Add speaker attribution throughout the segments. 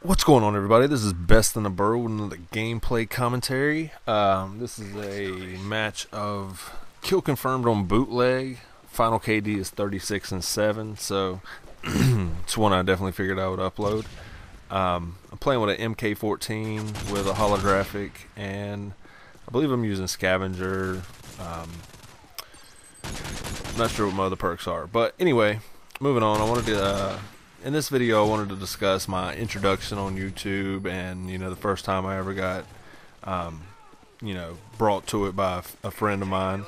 Speaker 1: What's going on, everybody? This is Best in the Burrow with another gameplay commentary. This is a match of kill confirmed on bootleg. Final KD is 36-7, so it's one I definitely figured I would upload. I'm playing with an MK14 with a holographic, and I believe I'm using scavenger. Not sure what my other perks are, but anyway, moving on. I wanted to. In this video, I wanted to discuss my introduction on YouTube and, the first time I ever got, brought to it by a friend of mine.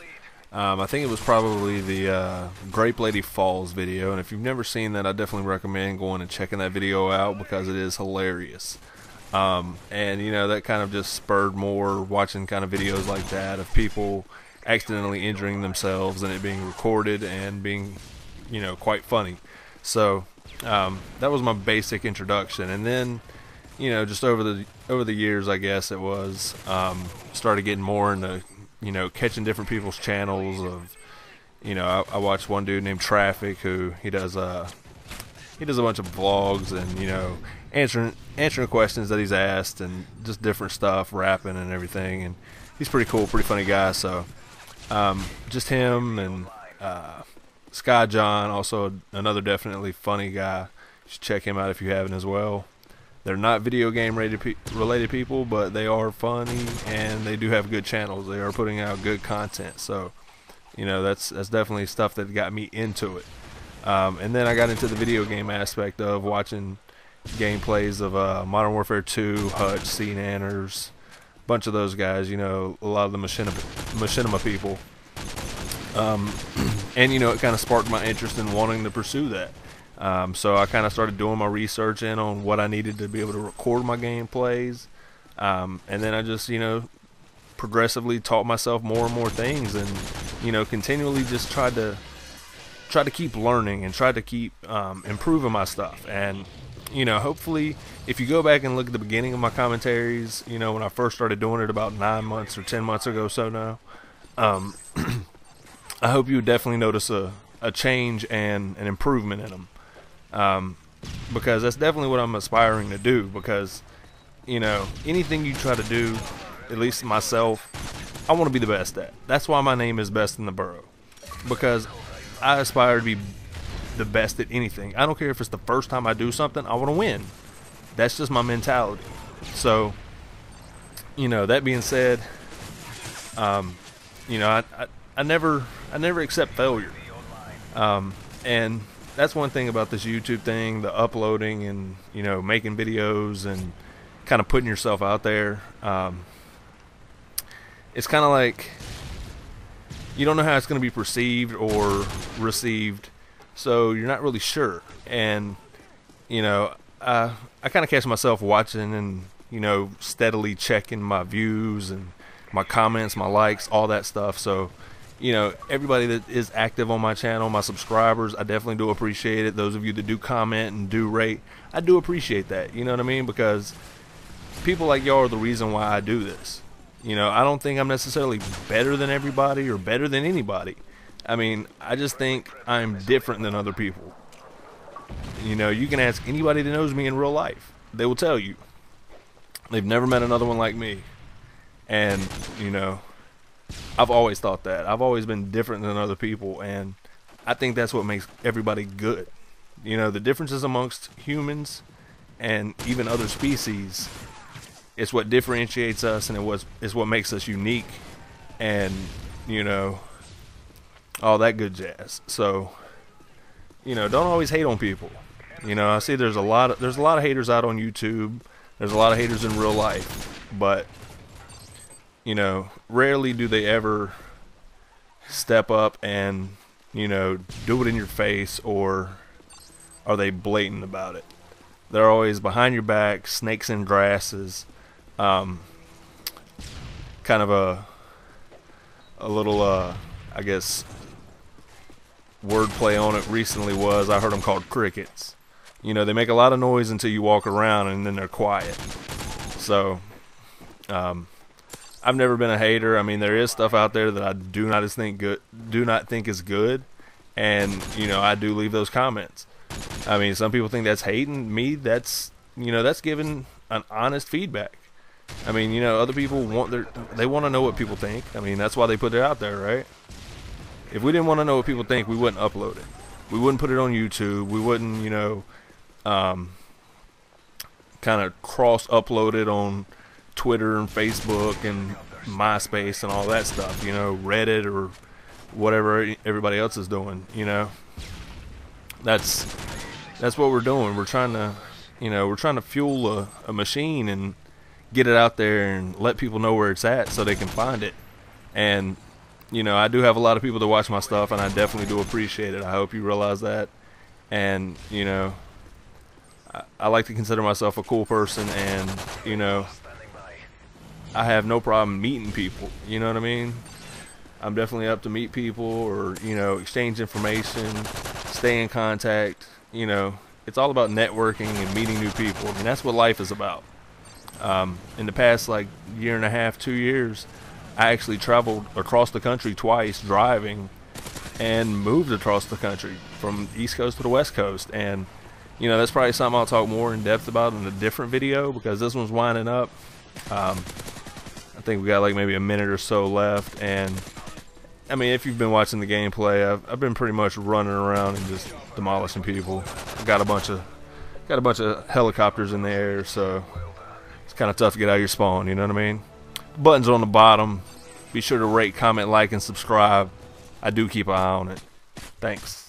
Speaker 1: I think it was probably the Grape Lady Falls video, and if you've never seen that, I definitely recommend going and checking that video out because it is hilarious. And, that kind of just spurred more watching kind of videos like that of people accidentally injuring themselves and it being recorded and being, quite funny. So that was my basic introduction, and then just over the years, I guess it was, started getting more into catching different people's channels of I watched one dude named Traffic who he does a bunch of vlogs and answering questions that he's asked and just different stuff, rapping and everything, and he's pretty cool, pretty funny guy. So just him and Sky John, also another definitely funny guy. You should check him out if you haven't as well. They're not video game related people, but they are funny and they do have good channels. They are putting out good content, so that's definitely stuff that got me into it. And then I got into the video game aspect of watching gameplays of Modern Warfare 2, Hutch, C Nanners, a bunch of those guys. A lot of the machinima people. And it kind of sparked my interest in wanting to pursue that. So I kind of started doing my research in on what I needed to be able to record my gameplays, and then I just progressively taught myself more and more things, and continually just tried to keep learning and try to keep improving my stuff. And hopefully, if you go back and look at the beginning of my commentaries, when I first started doing it about 9 months or 10 months ago, so now. I hope you would definitely notice a change and an improvement in them, because that's definitely what I'm aspiring to do. Because anything you try to do, at least myself, I want to be the best at. That's why my name is Best in the Burrow, because I aspire to be the best at anything. I don't care if it's the first time I do something, I want to win. That's just my mentality. So that being said, I never accept failure, and that's one thing about this YouTube thing, the uploading and making videos and kind of putting yourself out there. It's kind of like you don't know how it's going to be perceived or received, so you're not really sure. And I kind of catch myself watching and steadily checking my views and my comments, my likes, all that stuff. So everybody that is active on my channel, my subscribers, I definitely do appreciate it. Those of you that do comment and do rate, I do appreciate that. You know what I mean? Because people like y'all are the reason why I do this. I don't think I'm necessarily better than everybody or better than anybody. I mean, I just think I'm different than other people. You can ask anybody that knows me in real life. They will tell you. They've never met another one like me. And, I've always thought that. I've always been different than other people, and I think that's what makes everybody good. The differences amongst humans and even other species, it's what differentiates us, and it's what makes us unique, and all that good jazz. So don't always hate on people. I see there's a lot of haters out on YouTube. There's a lot of haters in real life, but rarely do they ever step up and do it in your face, or are they blatant about it. They're always behind your back, snakes in grasses. Kind of a little I guess wordplay on it recently was, I heard them called crickets. They make a lot of noise until you walk around, and then they're quiet. So I've never been a hater. I mean, there is stuff out there that I do not think is good, and I do leave those comments. I mean, some people think that's hating me. That's you know, that's giving an honest feedback. I mean, you know, other people they want to know what people think. I mean, that's why they put it out there, right? If we didn't want to know what people think, we wouldn't upload it. We wouldn't put it on YouTube. We wouldn't, you know, kind of cross-upload it on Twitter and Facebook and MySpace and all that stuff, you know, Reddit or whatever everybody else is doing, you know. That's what we're doing. We're trying to, you know, we're trying to fuel a machine and get it out there and let people know where it's at so they can find it. And you know, I do have a lot of people that watch my stuff, and I definitely do appreciate it. I hope you realize that. And you know, I like to consider myself a cool person, and you know, I have no problem meeting people. You know what I mean? I'm definitely up to meet people, or you know, exchange information, stay in contact. You know, it's all about networking and meeting new people. I mean, that's what life is about. In the past, like, year and a half, 2 years, I actually traveled across the country twice driving, and moved across the country from the East Coast to the West Coast. And you know, that's probably something I'll talk more in depth about in a different video, because this one's winding up. I think we got like maybe a minute or so left. And I mean, if you've been watching the gameplay, I've been pretty much running around and just demolishing people. Got a bunch of helicopters in the air, so it's kind of tough to get out of your spawn, you know what I mean? Buttons on the bottom. Be sure to rate, comment, like, and subscribe. I do keep an eye on it. Thanks.